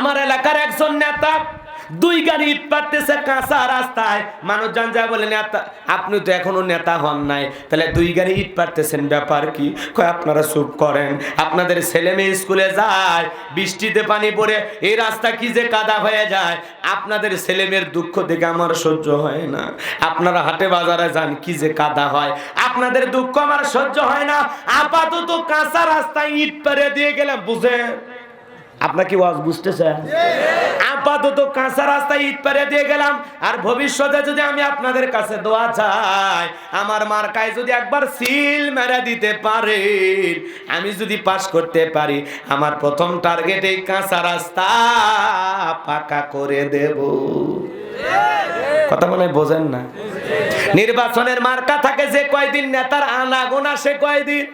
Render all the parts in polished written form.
আমার এলাকার একজন নেতা 2 গাড়ি ইট পারতেছে কাঁচা রাস্তায়, মানুষজন যা বলে নেতা আপনি তো এখনো নেতা হন নাই, তাহলে 2 গাড়ি ইট পারতেছেন ব্যাপার কি? কয় আপনারা চুপ করেন, আপনাদের ছেলে মেয়ে স্কুলে যায়, বৃষ্টিতে পানি পড়ে এই রাস্তা কি যে কাদা হয়ে যায়, আপনাদের ছেলে মেয়ের দুঃখ দেখে আমার সহ্য হয় না। আপনারা হাটে বাজারে যান, কি যে কাদা হয়, আপনাদের দুঃখ আমার সহ্য হয় না। আপাতত কাঁচা রাস্তায় ইট পারে দিয়ে গেলাম, বুঝেন? আপনার কি ওয়াজ বুঝতেছেন? আপাতত কাঁচা রাস্তায় ইট পারে দিয়ে গেলাম, আর ভবিষ্যতে যদি আমি আপনাদের কাছে দোয়া চাই, আমার মার্কায় যদি একবার সিল মেরে দিতে পারে, আমি যদি পাস করতে পারি, আমার প্রথম টার্গেট এই কাঁচা রাস্তা পাকা করে দেব। কথা বলে বোঝেন না? নির্বাচনের মার্কা থাকে যে কয়দিন, নেতার আনাগোনা সে কয়দিন।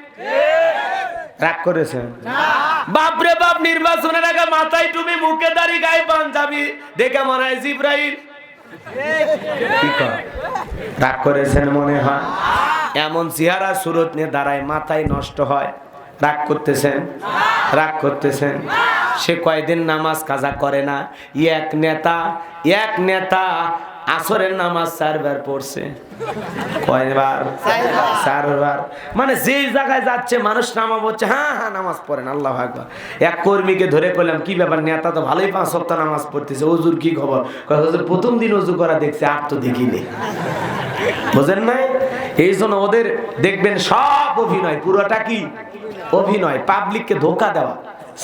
রাগ করেছেন? বাপরে বাপ, নির্বাচনের আগে মাথায় টুপি, মুখে দাড়ি, গায়ে পাঞ্জাবি, দেখে মনে হয় জিব্রাইল। রাগ করেছেন মনে হয়? এমন চেহারা সুরত নিয়ে দাঁড়ায়, মাথায় নষ্ট হয়। রাগ করতেছেন? রাগ করতেছেন? সে কয়দিন নামাজ কাজা করে না। এক নেতা আসরের নামাজ 4 বার পড়ছে। কয়বার? 4 বার। মানে যেই জায়গায় যাচ্ছে মানুষ নামাজ পড়ছে, হ্যাঁ নামাজ পড়েন, আল্লাহু আকবার। এক কর্মীকে ধরে কইলাম, কি ব্যাপার, নেতা তো ভালোই 5 ওয়াক্ত নামাজ পড়তেছে, ওযুর কি খবর? কয় হুজুর প্রথম দিন ওযু করা দেখছে, আর তো দেখিনি। বুঝেন নাই? এই জন্য ওদের দেখবেন সব অভিনয়, পুরোটা কি অভিনয়, পাবলিককে ধোঁকা দেওয়া।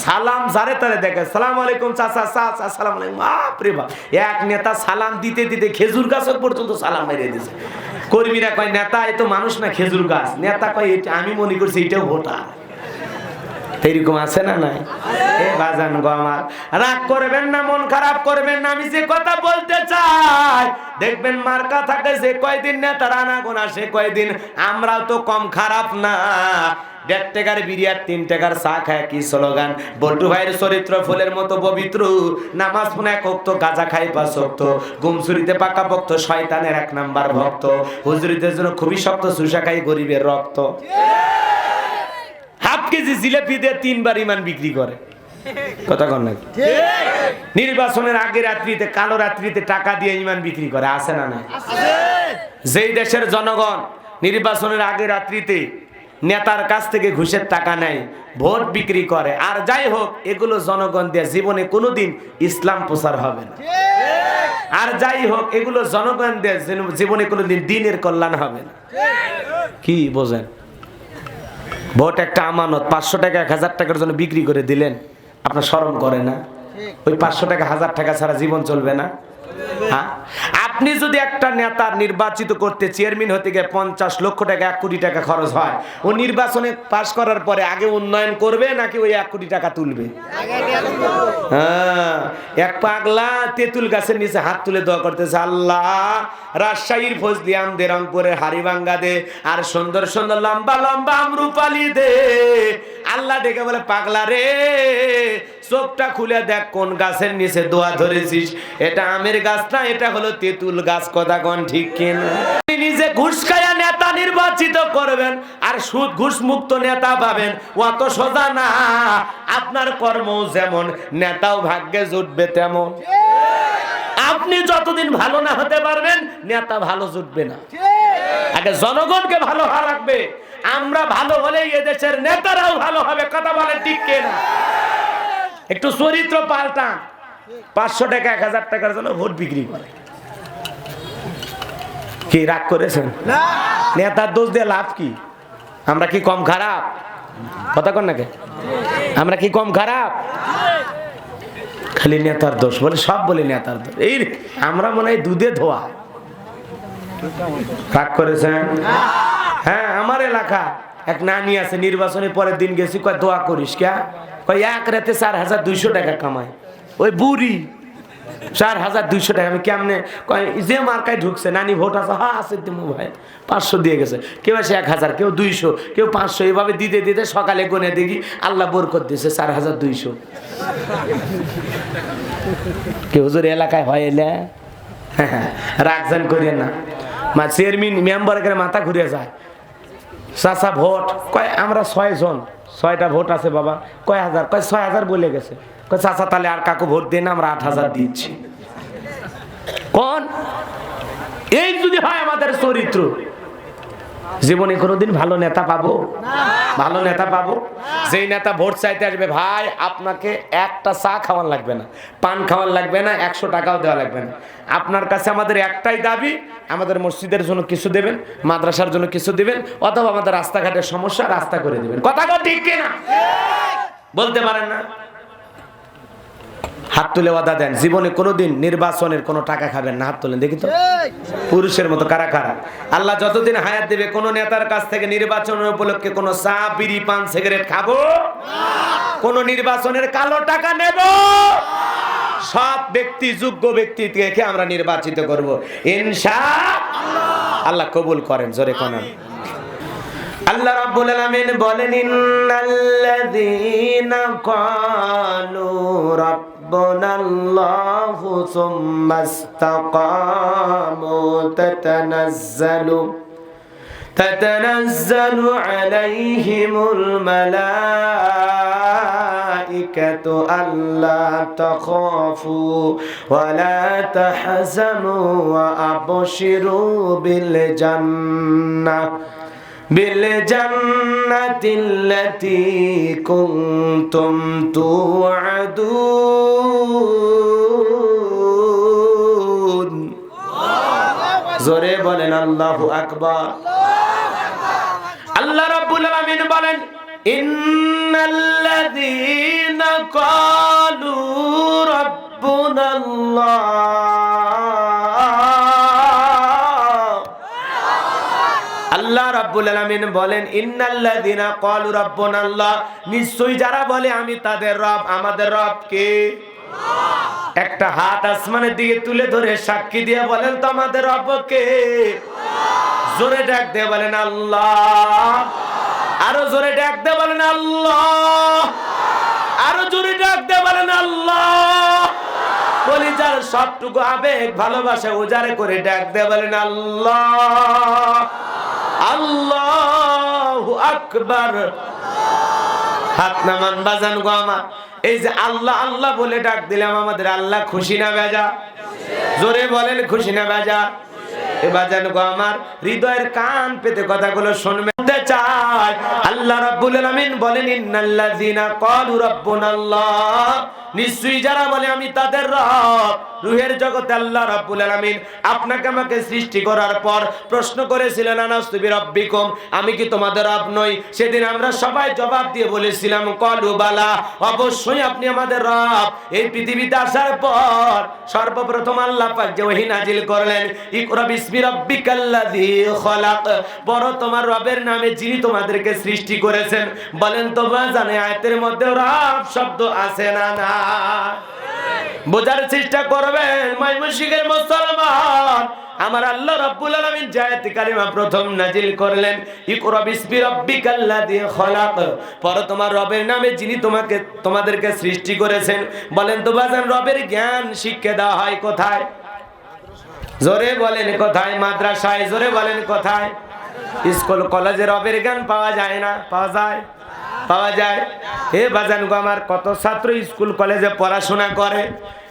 সালাম যারে তারে দেখে, সালাম আলাইকুম চাচা, চাচা সালাম আলাইকুম, বাপরে বাপ। এক নেতা সালাম দিতে দিতে খেজুর গাছ পর্যন্ত সালাম মেরে দিয়েছে। কর্মীরা কয় নেতা এ তো মানুষ না, খেজুর গাছ। নেতা কয় আমি মনে করছি এটাও ভোটার। এরকম আছে না নাই? এ বাজান গো আমার, রাগ করবেন না, মন খারাপ করবেন না। আমি যে কথা বলতে চাই, দেখবেন মার্কা থাকে যে কয়দিন নেতার আনাগোনা সে কয়দিন। আমরাও তো কম খারাপ না। 1.5 টাকার বিড়ি আর 3 টাকার চা খায় কি স্লোগান। বল্টু ভাইয়ের চরিত্র ফুলের মতো পবিত্র, নামাজ পড়ে 1 ওয়াক্ত, গাঁজা খাই 5 ওয়াক্ত, গুমসুরিতে পাকা ভক্ত, শয়তানের 1 নাম্বার ভক্ত, হুজুরিদের জন্য খুবই শক্ত, সুসা খাই গরিবের রক্ত। হাফ কেজি জিলাপি দিয়ে 3 বার ইমান বিক্রি করে। কথা কন নাকি? নির্বাচনের আগে রাত্রিতে, কালো রাত্রিতে টাকা দিয়ে ইমান বিক্রি করে, আছে না নাই? যেই দেশের জনগণ নির্বাচনের আগে রাত্রিতে নেতার কাছ থেকে ঘুষের টাকা নেয়, ভোট বিক্রি করে, আর যাই হোক এগুলো জনগণ দিয়ে জীবনে কোনোদিন ইসলাম প্রচার হবে না। আর যাই হোক এগুলো জনগণ দিয়ে জীবনে কোনোদিন দ্বীনের কল্যাণ হবে না। কি বোঝেন? ভোট একটা আমানত, 500 টাকা 1000 টাকার জন্য বিক্রি করে দিলেন, আপনার শরম করে না? ওই 500 টাকা 1000 টাকা ছাড়া জীবন চলবে না? হ্যাঁ, আপনি যদি একটা নেতা নির্বাচিত করতে, চেয়ারম্যান হতে গিয়ে 50 লক্ষ টাকা 1 কোটি টাকা খরচ হয়, ও নির্বাচনে পাশ করার পরে আগে উন্নয়ন করবে নাকি ওই 1 কোটি টাকা তুলবে? হ্যাঁ, এক পাগলা তেঁতুল গাছের নিচে হাত তুলে দোয়া করতেছে, আল্লাহ রাজশাহীর ফজলি আম দে, রংপুরের হাড়িভাঙ্গা দে, আর সুন্দর সুন্দর লম্বা লম্বা আমরুপালি দে। আল্লাহ ডেকে বলে, পাগলা রে চোখটা খুলে দেখ কোন গাছের নিচে দোয়া ধরেছিস, এটা আমের গাছ না, এটা হলো তেঁতুল গাছ। কথা কোন ঠিক কিনা? নিজে ঘুষ খায়া নেতা নির্বাচিত করবেন আর সুদ ঘুষ মুক্ত নেতা পাবেন, অত সোজা না। আপনার কর্ম যেমন, নেতাও ভাগ্যে জুটবে তেমন। আপনি যতদিন ভালো না হতে পারবেন, নেতা ভালো জুটবে না। আগে জনগণকে ভালো হওয়া লাগবে, আমরা ভালো হলে এদেশের নেতারাও ভালো হবে। কথা বলে ঠিক কিনা? একটু চরিত্র পাল্টান। 500 টাকা 1000 টাকার জন্য ভোট বিক্রি করে। কি রাগ করেছেন? নেতার দোষ দিয়ে লাভ কি? আমরা কি কম খারাপ? কথা কন নাকি? আমরা কি কম খারাপ? খালি নেতার দোষ বলে, সব বলে নেতার দোষ। এই আমরা মনে হয় দুধে ধোয়া। রাগ করেছেন? হ্যাঁ, আমার এলাকা এক নানি আছে, নির্বাচনের পরের দিন গেছি, কয় দোয়া করিস কে? কয় এক রাতে 4200 টাকা কামায়। ওই বুড়ি 4200 টাকা। আমি কেমনে? কয় যে মার্কায় ঢুকছে, নানি ভোট আছে? হ্যাঁ আছে, দিমু ভাই। 500 দিয়ে গেছে, কেউ আছে 1000, কেউ 200, কেউ 500, এভাবে দিতে দিতে সকালে গুনে দেখি আল্লাহ বরকত দিয়েছে 4200। কেউ হুজুর এলাকায় হয় এলে রাগজান করিয়ে না, মা চেয়ারম্যান মেম্বারের মাথা ঘুরে যায়। চাচা ভোট? কয় আমরা 6 জন, 6টা ভোট আছে বাবা। কয় হাজার? কয় 6000 বলে গেছে। চাচা তাহলে আর কাকু ভোট দিন, আমরা 8,000 দিচ্ছি। কোন এই যদি হয় আমাদের চরিত্র, জীবনে কোনোদিন ভালো নেতা পাবো? ভালো নেতা পাবো? যেই নেতা ভোট চাইতে আসবে, ভাই আপনাকে একটা চা খাওয়ান লাগবে না, পান খাওয়ান লাগবে না, 100 টাকাও দেওয়া লাগবে না, আপনার কাছে আমাদের একটাই দাবি, আমাদের মসজিদের জন্য কিছু দেবেন, মাদ্রাসার জন্য কিছু দিবেন, অথবা আমাদের রাস্তাঘাটের সমস্যা রাস্তা করে দিবেন। কথা ঠিক কিনা? বলতে পারেন না? হাত তুলে ওয়াদা দেন জীবনে কোনোদিন নির্বাচনের কোনো টাকা খাবেন না। হাত তুলেন দেখি তো, পুরুষের মতো কারা কারা। আল্লাহ যতদিন হায়াত দেবে কোন নেতার কাছ থেকে নির্বাচনের উপলক্ষে কোনো চা, বিড়ি, পান, সিগারেট খাবো, কোন নির্বাচনের কালো টাকা নেব। সব ব্যক্তি, যোগ্য ব্যক্তি থেকে আমরা নির্বাচিত করব ইনশাআল্লাহ। আল্লাহ কবুল করেন, জোরে কোন। আল্লাহ রাব্বুল আলামিন বলেন, ইন্নাল্লাযীনা ক্বালু রাব্বুনাল্লাহু সুম্মা ইসতাকামু তাতানাজ্জালু আলাইহিমুল মালাইকাতু আল্লা তাখাফু ওয়া লা তাহজানু ওয়া আবশিরু বিল জান্নাতিল্লাতী কুনতুম তুআদুন। জোরে বলেন আল্লাহু আকবার। আল্লাহ রাব্বুল আলামিন বলেন, ইন্নাল্লাযীনা ক্বালু রাব্বুনাল্লাহ, আল্লাহ রাব্বুল আলামিন বলেন, ইন্নাল্লাযীনা ক্বালু রাব্বুনাল্লাহ, নিশ্চয়ই যারা বলে আমি তাদের রব। আমাদের রব কে? একটা হাত আসমানের দিকে তুলে ধরে সাক্ষী দিয়ে বলেন তো আমাদের রব কে? জোরে ডাক দিয়ে বলেন আল্লাহ। আরো জোরে ডাক দিয়ে বলেন আল্লাহ। আরো জোরে ডাক দিয়ে বলেন আল্লাহ। কলিজার সবটুকু আবেগ ভালোবাসা উজাড় করে ডাক দিয়ে বলেন আল্লাহ। আল্লাহু আকবার। হাত নামান বাজান গো আমার। এই যে আল্লাহ আল্লাহ বলে ডাক দিলাম, আমাদের আল্লাহ খুশি না বেজা? জোরে বলেন খুশি না বেজা? এ বাজান গো আমার, হৃদয়ের কান পেতে কথাগুলো শুনতে চাই। আল্লাহ রাব্বুল আলামিন বলেন, ইন্নাল্লাযীনা ক্বালু রাব্বুনাল্লাহ, নিশ্চয়ই যারা বলে আমি তাদের রব। রূহের জগতে আল্লাহ রাব্বুল আলামিন আপনাকে আমাকে সৃষ্টি করার পর প্রশ্ন করেছিলেন, আনাস্তু বিরাব্বিকুম, আমি কি তোমাদের রব নই? সেদিন আমরা সবাই জবাব দিয়ে বলেছিলাম ক্বালু বালা, অবশ্যই আপনি আমাদের রব। এই পৃথিবীতে আসার পর সর্বপ্রথম আল্লাহ পাক যে ওহী নাজিল করলেন, ইকরা বিসমি রাব্বিকাল্লাযী খলাক, বড় তোমার রবের নামে যিনি তোমাদেরকে সৃষ্টি করেছেন। বলেন তো জানে আয়াতের মধ্যে রব শব্দ আছে না? না। বোঝার চেষ্টা করবেন ময়মনসিংহের মুসলমান। আমার আল্লাহ রাব্বুল আলামিন যে আয়াত কারিমা প্রথম নাজিল করলেন, ইকরা বিসমি রাব্বিকাল্লাযী খলাক, পর তোমার রবের নামে যিনি তোমাদেরকে সৃষ্টি করেছেন। বলেন তো বাজান, রবের জ্ঞান শিক্ষা দেওয়া হয় কোথায়? জোরে বলেন কোথায়? মাদ্রাসায়। জোরে বলেন কোথায়? স্কুল কলেজে রবের জ্ঞান পাওয়া যায় না? পাওয়া যায়? পাওয়া যায়। হে বাজান গো আমার, কত ছাত্র স্কুল কলেজে পড়াশোনা করে,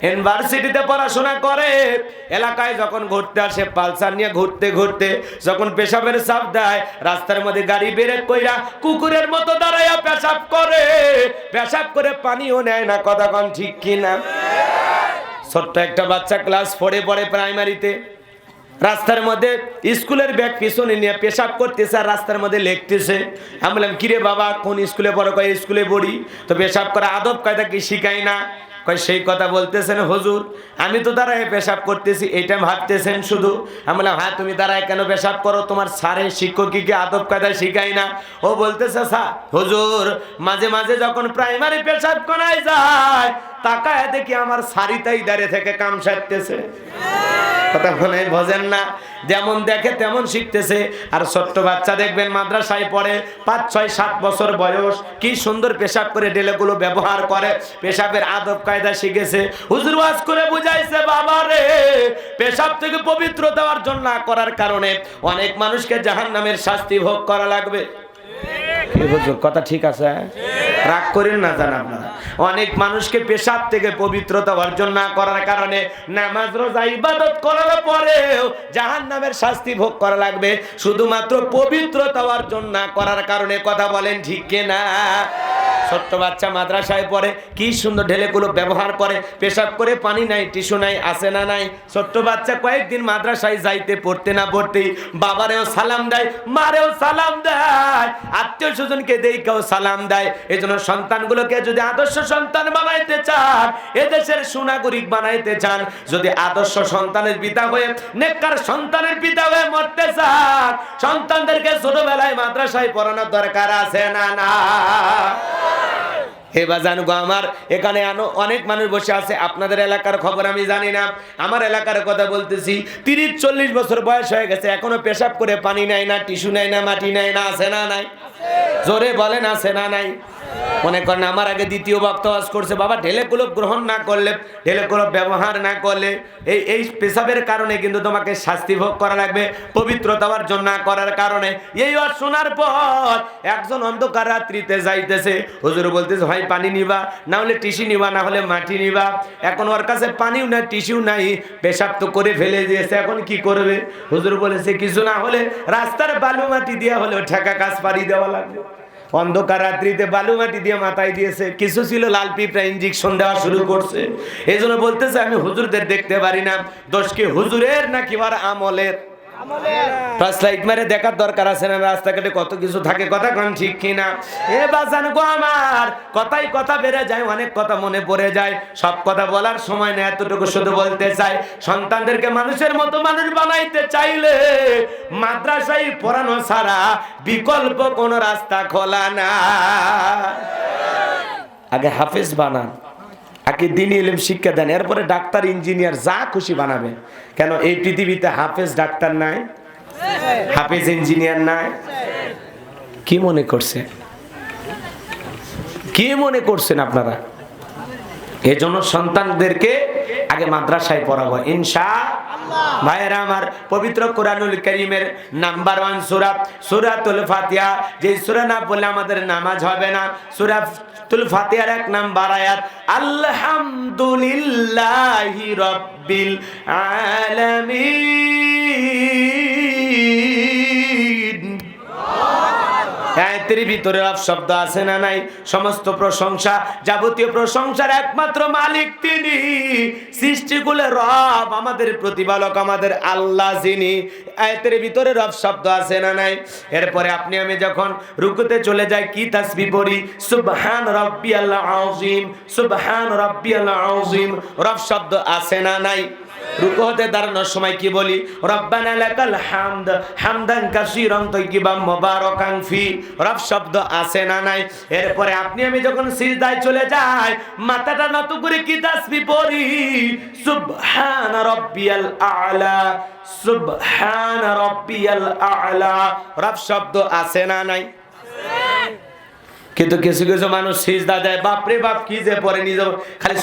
ইউনিভার্সিটিতে পড়াশোনা করে, এলাকায় যখন ঘুরতে আসে পালসার নিয়ে ঘুরতে ঘুরতে যখন পেশাবের চাপ দেয়, রাস্তার মধ্যে গাড়ি ব্রেক কইরা কুকুরের মতো দাঁড়াইয়া পেশাব করে, পেশাব করে পানিও নেয় না। কথা কোন ঠিক কিনা? ছোট্ট একটা বাচ্চা ক্লাস 4-এ পড়ে, প্রাইমারিতে, রাস্তার মধ্যে স্কুলের ব্যাগ পিছনে নিয়ে পেশাব করতেছে আর রাস্তার মধ্যে লেখতেছে। আমি বললাম, কিরে বাবা কোন স্কুলে পড়ো? কয় স্কুলে পড়ি। তো পেশাব করা আদব কায়দা কি শিখাই না? কয় সেই কথা বলতেছেন হুজুর, আমি তো দাঁড়ায় পেশাব করতেছি, এইটা ভাবতেছেন শুধু। আমি বললাম, হ্যাঁ তুমি দাঁড়ায় কেন পেশাব করো? তোমার স্যারের শিক্ষককে আদব কায়দা শিখাই না? ও বলতেছে, স্যার হুজুর মাঝে মাঝে যখন প্রাইমারি পেশাব করায় যায়, তাকায় দেখি আমার সারিতাই দাঁড়িয়ে থেকে কাম সারতেছে। কথা বলে বোঝেন না? যেমন দেখে তেমন শিখতেছে। আর ছোট্ট বাচ্চা দেখবেন মাদ্রাসায় পড়ে, 5, 6, 7 বছর বয়স, কি সুন্দর পেশাব করে ডেলেগুলো ব্যবহার করে, পেশাবের আদব কায়দা শিখেছে। হুজুর ওয়াজ করে বুঝাইছে, বাবা রে, পেশাব থেকে পবিত্র দেওয়ার জন্য না করার কারণে অনেক মানুষকে জাহান্নামের শাস্তি ভোগ করা লাগবে। কি হুজুর কথা ঠিক আছে? রাগ করেন না জান আপনারা। অনেক মানুষকে পেশাব থেকে পবিত্রতা অর্জন না করার কারণে নামাজ রোজা ইবাদত করার পরেও জাহান্নামের শাস্তি ভোগ করা লাগবে, শুধুমাত্র পবিত্রতা অর্জন না করার কারণে। কথা বলেন ঠিক কিনা? ছোট্ট বাচ্চা মাদ্রাসায় পড়ে, কি সুন্দর ঢেলেগুলো ব্যবহার করে, পেশাব করে পানি নাই, টিস্যু নাই, আছে না নাই? ছোট্ট বাচ্চা কয়েকদিন মাদ্রাসায় যাইতে পড়তে না পড়তেই বাবারেও সালাম দেয়, মারেও সালাম দেয়, আত্মীয় স্বজনকে দেখেও সালাম দেয়। এই জন্য সন্তানগুলোকে যদি আদর্শ সন্তান বানাইতে চান, এদেশের সুনাগরিক বানাইতে চান, যদি আদর্শ সন্তানের পিতা হয়ে, নেককার সন্তানের পিতা হয়ে মরতে চান, সন্তানদেরকে ছোটবেলায় মাদ্রাসায় পড়ানোর দরকার আছে না না? এবার জানো আমার এখানে অনেক মানুষ বসে আছে, আপনাদের এলাকার খবর আমি জানি না, আমার এলাকার কথা বলতেছি। 30-40 বছর বয়স হয়ে গেছে, এখনো পেশাব করে পানি নেয় না, টিস্যু নেয় না, মাটি নেয় না, আছে না নাই? জোরে বলেন আছে না নাই? মনে করেন আমার আগে দ্বিতীয় বক্তা ওয়াজ করছে, বাবা ঢেলে কুলুপ গ্রহণ না করলে, ঢেলে কুলুপ ব্যবহার না করলে এই পেশাবের কারণে কিন্তু তোমাকে শাস্তি ভোগ করা লাগবে, পবিত্রতা অর্জন না করার কারণে। এই ওয়াজ শোনার পর একজন অন্ধকার রাত্রিতে যাইতেছে, হুজুর বলতেছে হয় পানি নিবা, না হলে টিস্যু নিবা, না হলে মাটি নিবা। এখন ওর কাছে পানিও নাই, টিস্যু নাই, পেশাব তো করে ফেলে দিয়েছে, এখন কি করবে? হুজুর বলেছে কিছু না হলে রাস্তার বালু মাটি দিয়ে হলেও ঠেকা কাজ পাড়ি দেওয়া লাগবে। অন্ধকার রাত্রিতে বালু মাটি দিয়ে মাথায় দিয়েছে, কিছু ছিল লাল পিঁপড়া ইঞ্জেকশন দেওয়া শুরু করছে। এই জন্য বলতেছে আমি হুজুরদের দেখতে পারি না, দোষ কি হুজুরের নাকি ওর আমলের? টর্চলাইট মেরে দেখার দরকার আছে না, রাস্তাঘাটে কত কিছু থাকে, কথা কোন ঠিক কিনা? এ বাজান গো আমার, কথাই কথা বেড়ে যায়, অনেক কথা মনে পড়ে যায়, সব কথা বলার সময় না, এতটুকু শুধু বলতে চাই, সন্তানদেরকে মানুষের মতো মানুষ বানাইতে চাইলে মাদ্রাসায় পড়ানো ছাড়া বিকল্প কোনো রাস্তা খোলা না। আগে হাফেজ বানান, আগে দ্বীনি ইলম শিক্ষা দেন, এরপরে ডাক্তার, ইঞ্জিনিয়ার যা খুশি বানাবেন। কেন এই পৃথিবীতে হাফেজ ডাক্তার নাই, হাফেজ ইঞ্জিনিয়ার নাই? কি মনে করছে, কি মনে করছেন আপনারা? এই জন্য সন্তানদেরকে আগে মাদ্রাসায় পড়াবো ইনশাআল্লাহ। ভাইয়েরা আমার, পবিত্র কোরআনুল কারীমের নাম্বার 1 সূরা সূরাতুল ফাতিহা, যে সূরা না পড়লে আমাদের নামাজ হবে না। সূরাতুল ফাতিহার 1 নাম্বার আয়াত, আলহামদুলিল্লাহি রাব্বিল আলামিন। আয়াতের ভিতরে রব শব্দ আছে না নাই? সমস্ত প্রশংসা, যাবতীয় প্রশংসার একমাত্র মালিক তিনি, সৃষ্টিকুলের রব, আমাদের প্রতিপালক, আমাদের আল্লাহ যিনি। আয়াতের ভিতরে রব শব্দ আছে না নাই? এরপরে আপনি আমি যখন রুকুতে চলে যাই, কি তাসবিহ পড়ি? সুবহান রাব্বিয়াল আযীম, সুবহান রাব্বিয়াল আযীম। রব শব্দ আছে না নাই? রুকু হতে দাঁড়ানোর সময় কি বলি? রব্বানা লাকাল হামদ হামদান কাসীরান তাইয়িবান মুবারাকান ফি। রব শব্দ আছে না নাই? এরপরে আপনি আমি যখন সিজদায় চলে যাই, মাথাটা নত করে কি তাসবিহ পড়ি? সুবহান রাব্বিয়াল আ'লা, সুবহান রাব্বিয়াল আ'লা। রব শব্দ আছে না নাই? কিন্তু কিছু কিছু মানুষ সিজদা দেয়, বাপরে বাপ কি যে পরে নিজে খালি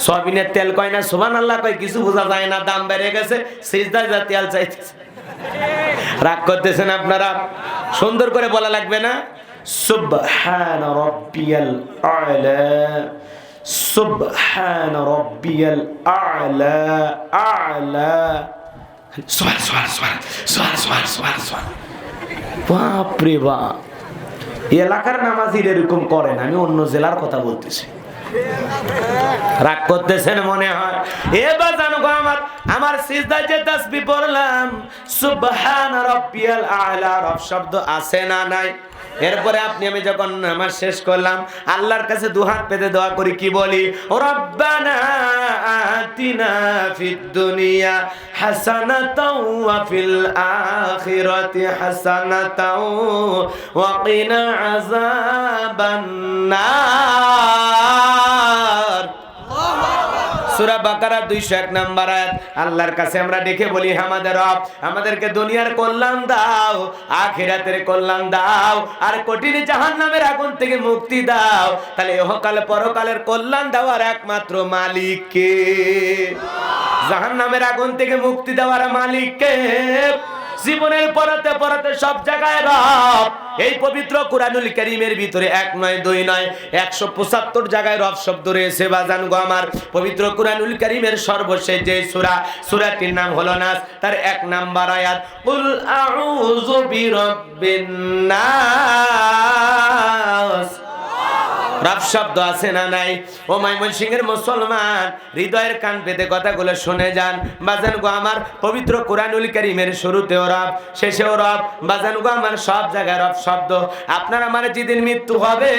সয়াবিনের তেল কয় না সুবহানাল্লাহ কয়, কিছু বোঝা যায় না, দাম বেড়ে গেছে, সিজদায় যা তেল চাইতেছে। রাগ করতেছেন আপনারা? সুন্দর করে বলা লাগবে না? সুবহান রাব্বিয়াল আ'লা, সুবহান রাব্বিয়াল আ'লা, আ'লা। বাপরে বাপ, এলাকার নামাজির এরকম করেন, আমি অন্য জেলার কথা বলতেছি। রাগ করতেছেন মনে হয়? এবার জানো গো আমার সিজদায় যে তাসবিহ পড়লাম, সুবহান রাব্বিয়াল আ'লা, রব শব্দ আছে না নাই? এরপরে আপনি আমি যখন নামাজ শেষ করলাম, আল্লাহর কাছে দুহাত পেতে দোয়া করি, কি বলি? রব্বানা আতিনা ফিদ দুনিয়া হাসানাতাও ওয়া ফিল আখিরাতি হাসানাতাও ওয়া কিনা আযাবান নার। সূরা বাকারা 201 নাম্বার আয়াত। আল্লাহর কাছে আমরা ডেকে বলি, আমাদের রব, আমাদেরকে দুনিয়ার কল্যাণ দাও, আখিরাতের কল্যাণ দাও, আর কঠিন জাহান্নামের আগুন থেকে মুক্তি দাও। তাহলে ইহকাল পরকালের কল্যাণ দেওয়ার একমাত্র মালিক কে? জাহান্নামের আগুন থেকে মুক্তি দেওয়ার মালিক কে? জীবনের পড়াতে পড়াতে সব জায়গায় রব। এই পবিত্র কুরআনুল কারীমের ভিতরে 1 নয় 2 নয় 175 জায়গায় রব শব্দ রয়েছে বাজান গো আমার। পবিত্র কুরআনুল কারীমের সর্বশেষ যে সূরাটির নাম হলো নাস, তার 1 নাম্বার আয়াত কুল আউযু বিরাব্বিন নাস। রব শব্দ আছে না নাই? ও ময়মনসিংহের মুসলমান, হৃদয়ের কান পেতে কথাগুলো শুনে যান বাজান গো আমার। পবিত্র কুরআনুল কারীমের শুরুতেও রব, শেষেও রব বাজান গো আমার, সব জায়গায় রব শব্দ। আপনার আমার যেদিন মৃত্যু হবে,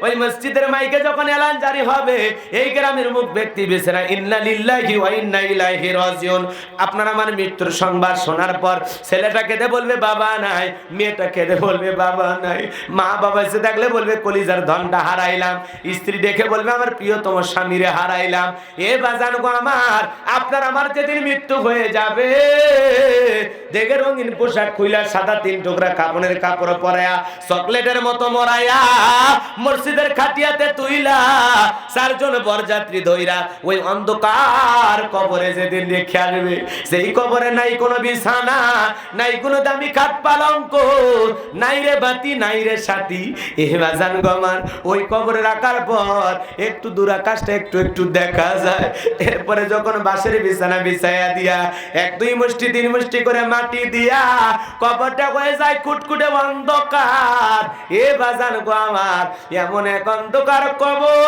ওই মসজিদের মাইকে যখন এলান জারি হবে, এই গ্রামের মুখ ব্যক্তি বেচারা ইন্না লিল্লাহি ওয়া ইন্না ইলাইহি রাজিউন। আপনার আমার মৃত্যুর সংবাদ শোনার পর ছেলেটা কেঁদে বলবে বাবা নাই, মেয়েটা কেঁদে বলবে বাবা নাই, মা বাবা এসে থাকলে বলবে কলিজার ধনটা হারাইলাম, স্ত্রী দেখে বলবে আমার প্রিয়তম স্বামীরে হারাইলাম। এ বাজান গো আমার, আপনার আমার যেদিন মৃত্যু হয়ে যাবে, দেখে রঙিন পোশাক খুইলা সাদা 3 টুকরা কাপড়ের কাপড় পরায়া চকলেটের মতো মরাইয়া মসজিদের খাটিয়াতে তুইলা 4 জন বরযাত্রী ধইরা ওই অন্ধকার কবরে যেদিন রেখে আসবে, সেই কবরে নাই কোনো বিছানা, নাই কোনো দামি খাট পালঙ্ক, নাই রে বাতি, নাই রে সাথী। এ বাজান গো আমার, ওই কবরে রাখার পর একটু দূর আকাশটা একটু একটু দেখা যায়। এরপরে যখন বাঁশের বিছানা বিছাইয়া দিয়া 1-2 মুষ্টি 3 মুষ্টি করে মাটি দিয়া কবরটা হয়ে যায় কুটকুটে অন্ধকার। এ বাজান গো আমার, এমন এক অন্ধকার কবর,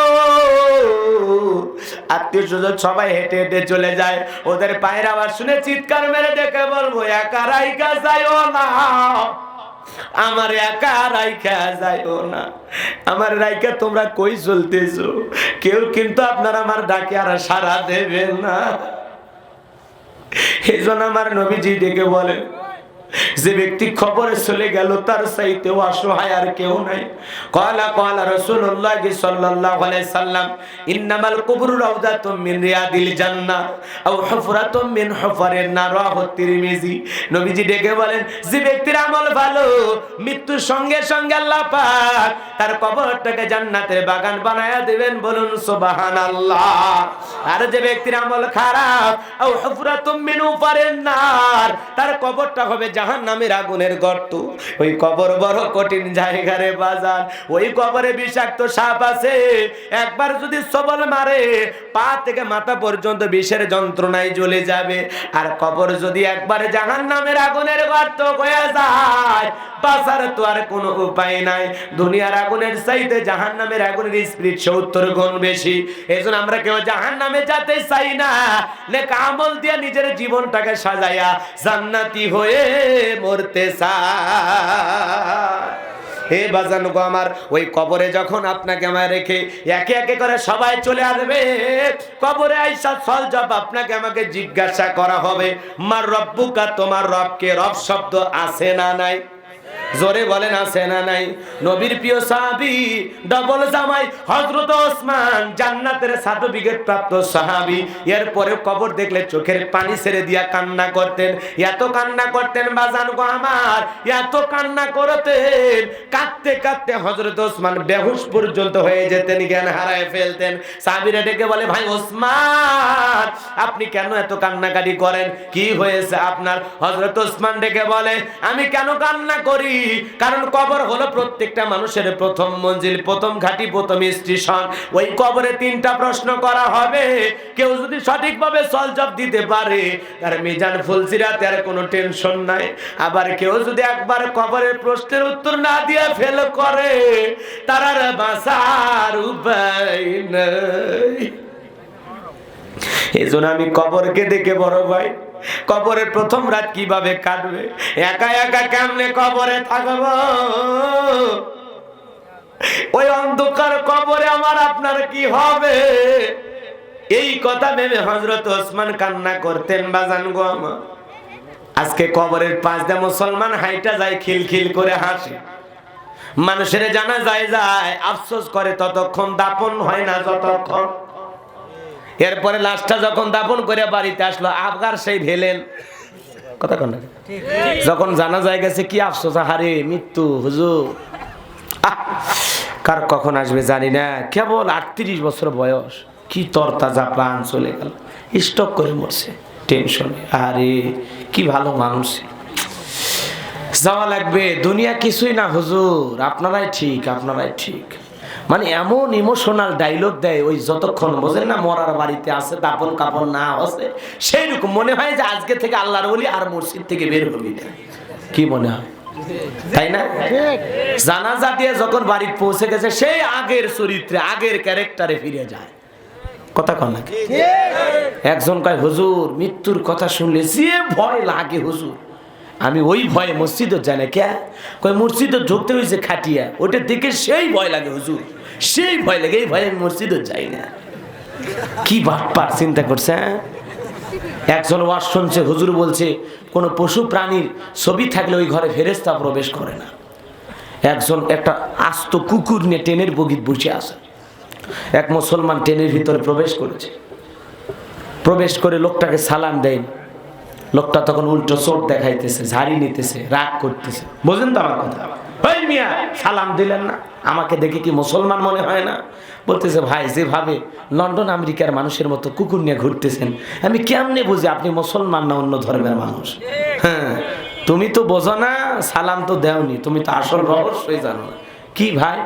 আত্মীয় স্বজন সবাই হেঁটে হেঁটে চলে যায়, ওদের পায়ের আওয়াজ শুনে চিৎকার মেরে দেখে বলবো একা রাইখা যাইও না, আমার একা রাইখা যাইও না, আমার রাইখা তোমরা কই চলতেছো? কেউ কিন্তু আপনার আমার ডাকে আর সাড়া দেবে না। এই জন্য আমার নবীজি ডেকে বলেন, যে ব্যক্তি খবরে চলে গেল তার চাইতেও অসহায় আর কেউ নাই। ক্বালা রাসূলুল্লাহ সাল্লাল্লাহু আলাইহি সাল্লাম ইন্নামাল কুবুরু রাউযাতুম মিন রিয়াদিল জান্নাহ আও হুফরাতুম মিন হুফারিন নার, রাওয়াহু তিরমিজি। নবীজি ডেকে বলেন, যে ব্যক্তির আমল ভালো, মৃত্যুর সঙ্গে সঙ্গে আল্লাহ পাক তার কবরটাকে জান্নাতের বাগান বানায়া দিবেন, বলুন সুবহানাল্লাহ। আর যে ব্যক্তির আমল খারাপ, আও হুফরাতুম মিন হুফারিন নার, তার কবরটা হবে জাহান্নামের আগুনের গর্ত। ওই কবর বড় কঠিন জায়গা রে বাজার। ওই কবরে বিষাক্ত সাপ আছে, একবার যদি সবল মারে পা থেকে মাথা পর্যন্ত বিষের যন্ত্রণায় জ্বলে যাবে। আর কবর যদি একবার জাহান্নামের আগুনের গর্ত হয়ে যায়, বাঁচার তো আর কোনো উপায় নাই। দুনিয়ার আগুনের চাইতে জাহান্নামের আগুনের স্পিরিট 70 গুণ বেশি। এজন্য আমরা কেউ জাহান্নামে যেতে চাই না, নেক আমল দিয়ে নিজের জীবনটাকে সাজায়া জান্নাতি হয়ে মরতে চায়। হে বাজান গো আমার, ওই কবরে যখন আপনাকে আমার রেখে একে একে করে সবাই চলে আসবে, কবরে আইসা সলজব আপনাকে আমাকে জিজ্ঞাসা করা হবে, মার রব্বুকা, তোমার রবকে? রব শব্দ আছে না নাই? জোরে বলেন আছে না নাই? নবীর প্রিয় সাহাবী ডবল জামাই হযরত ওসমান, জান্নাতের সার্টিফিকেট প্রাপ্ত সাহাবী, এরপরে কবর দেখলে চোখের পানি ছেড়ে দিয়া কান্না করতেন। এত কান্না করতেন বাজান গো আমার, এত কান্না করতেন, কাঁদতে কাঁদতে হযরত ওসমান বেহুশ পর্যন্ত হয়ে যেতেন, জ্ঞান হারায় ফেলতেন। সাহাবীরা ডেকে বলে, ভাই ওসমান, আপনি কেন এত কান্নাকাটি করেন? কি হয়েছে আপনার? হযরত ওসমান ডেকে বলে, আমি কেন কান্না করি? কারণ কবর হলো প্রত্যেকটা মানুষের প্রথম মঞ্জিল, প্রথম ঘাঁটি, প্রথম স্টেশন। ওই কবরে 3টা প্রশ্ন করা হবে। কেউ যদি সঠিকভাবে সলজব দিতে পারে, তার মিজান ফুলসিরাতে আর কোনো টেনশন নাই। আবার কেউ যদি একবার কবরের প্রশ্নের উত্তর না দিয়ে ফেল করে, তার আর বাঁচার উপায় নাই। এজন্য আমি কবরকে দেখে বড় ভাই, কবরের প্রথম রাত কিভাবে কাটবে, একা একা কেমনে কবরে থাকবো, ওই অন্ধকার কবরে আমার আপনার কি হবে, এই কথা ভেবে হযরত ওসমান কান্না করতেন বাজান গো আমার। আজকে কবরের পাশ দিয়ে মুসলমান হাইটা যায়, খিলখিল করে হাসে, মানুষের জানা যায় আফসোস করে, ততক্ষণ দাপন হয় না যতক্ষণ। এরপরে লাশটা যখন দাপন করে বাড়িতে আসলো, আবগার সেই ভেলেন কথা কোন, যখন জানা যায় গেছে, কি আফসোস, হারে মৃত্যু হুজুর, কার কখন আসবে জানি না, কেবল 38 বছর বয়স, কি তরতাজা প্রাণ চলে গেল, স্ট্রোক করে মরছে টেনশনে। আরে কি ভালো মানুষ। যাওয়া লাগবে, দুনিয়া কিছুই না হুজুর, আপনারাই ঠিক, আপনারাই ঠিক। মানে এমন ইমোশনাল ডায়লগ দেয় ওই যতক্ষণ বোঝেন না মরার বাড়িতে আছে দাপন কাপন না আছে, সেই রকম মনে হয় যে আজকে থেকে আল্লাহর ওলি আর মসজিদ থেকে বের হবি না। কি মনে হয়, তাই না? জানাজা দিয়ে যখন বাড়ি পৌঁছে গেছে সেই আগের চরিত্রে আগের ক্যারেক্টারে ফিরে যায়। কথা কন নাকি? একজন কয় হুজুর মৃত্যুর কথা শুনলে যে ভয় লাগে হুজুর, আমি ওই ভয়ে মসজিদও যাই না। কে কয় মসজিদও ঢুকতে হয়েছে খাটিয়া, ওটা দেখে সেই ভয় লাগে হুজুর, সেই ভয় লাগে, এই ভয়ে মসজিদও যাই না। কি বাপ্পা চিন্তা করছে। একজন ওয়াজ শুনছে, হুজুর বলছে কোনো পশু প্রাণীর ছবি থাকলে ওই ঘরে ফেরেশতা প্রবেশ করে না। একজন একটা আস্ত কুকুর নিয়ে ট্রেনের বগিত বসে আছে, এক মুসলমান ট্রেনের ভিতরে প্রবেশ করেছে, প্রবেশ করে লোকটাকে সালাম দেয়। লোকটা তখন উল্টো চোট দেখাইতেছে, ঝাড়ি নিতেছে, রাগ করতেছে। বোঝেন তো আমার কথা? ওই মিয়া সালাম দিলেন না, আমাকে দেখে কি মুসলমান মনে হয় না? বলতেছে ভাই যেভাবে লন্ডন আমেরিকার মানুষের মতো কুকুর নিয়ে ঘুরতেছেন, আমি কেমনে বুঝি আপনি মুসলমান না অন্য ধর্মের মানুষ? হ্যাঁ তুমি তো বোঝো না, সালাম তো দেওনি, তুমি তো আসল রহস্যই জানো না। কি ভাই?